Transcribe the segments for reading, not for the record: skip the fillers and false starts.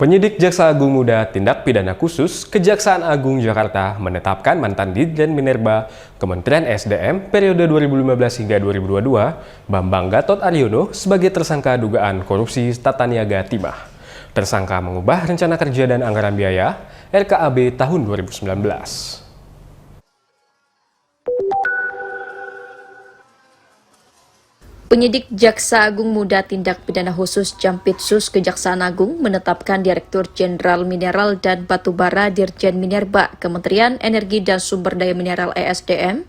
Penyidik Jaksa Agung Muda Tindak Pidana Khusus Kejaksaan Agung Jakarta menetapkan mantan Ditjen Minerba Kementerian SDM periode 2015 hingga 2022, Bambang Gatot Aryono sebagai tersangka dugaan korupsi tata niaga timah. Tersangka mengubah rencana kerja dan anggaran biaya RKAB tahun 2019. Penyidik Jaksa Agung Muda Tindak Pidana Khusus Jampitsus Kejaksaan Agung menetapkan Direktur Jenderal Mineral dan Batubara Dirjen Minerba Kementerian Energi dan Sumber Daya Mineral ESDM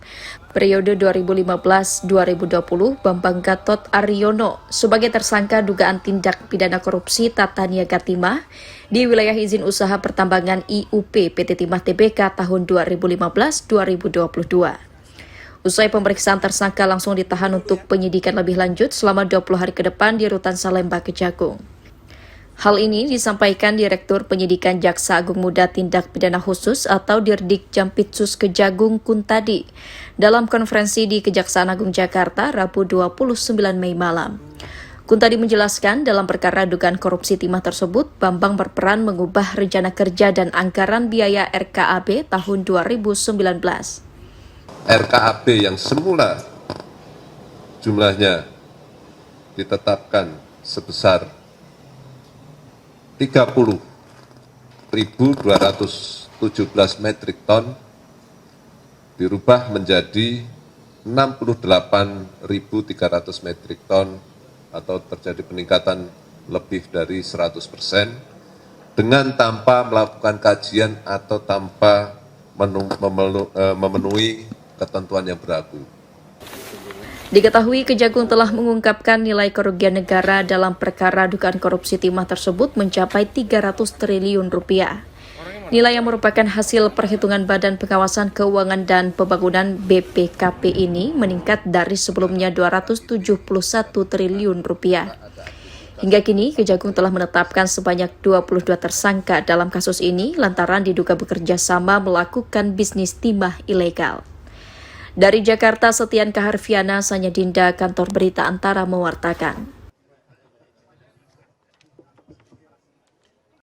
periode 2015-2020 Bambang Gatot Aryono sebagai tersangka dugaan tindak pidana korupsi tata niaga timah di wilayah izin usaha pertambangan IUP PT Timah Tbk tahun 2015-2022. Usai pemeriksaan, tersangka langsung ditahan untuk penyidikan lebih lanjut selama 20 hari ke depan di Rutan Salemba, Kejagung. Hal ini disampaikan Direktur Penyidikan Jaksa Agung Muda Tindak Pidana Khusus atau Dirdik Jampitsus Kejagung Kuntadi dalam konferensi di Kejaksaan Agung Jakarta Rabu 29 Mei malam. Kuntadi menjelaskan dalam perkara dugaan korupsi timah tersebut, Bambang berperan mengubah rencana kerja dan anggaran biaya RKAB tahun 2019. RKAB yang semula jumlahnya ditetapkan sebesar 30.217 metrik ton dirubah menjadi 68.300 metrik ton atau terjadi peningkatan lebih dari 100% dengan tanpa melakukan kajian atau tanpa memenuhi ketentuan yang berlaku. Diketahui Kejagung telah mengungkapkan nilai kerugian negara dalam perkara dugaan korupsi timah tersebut mencapai 300 triliun rupiah. Nilai yang merupakan hasil perhitungan Badan Pengawasan Keuangan dan Pembangunan BPKP ini meningkat dari sebelumnya 271 triliun rupiah. Hingga kini, Kejagung telah menetapkan sebanyak 22 tersangka dalam kasus ini lantaran diduga bekerja sama melakukan bisnis timah ilegal. Dari Jakarta, Setian Kaharviana, Sanyadinda, Kantor Berita Antara mewartakan.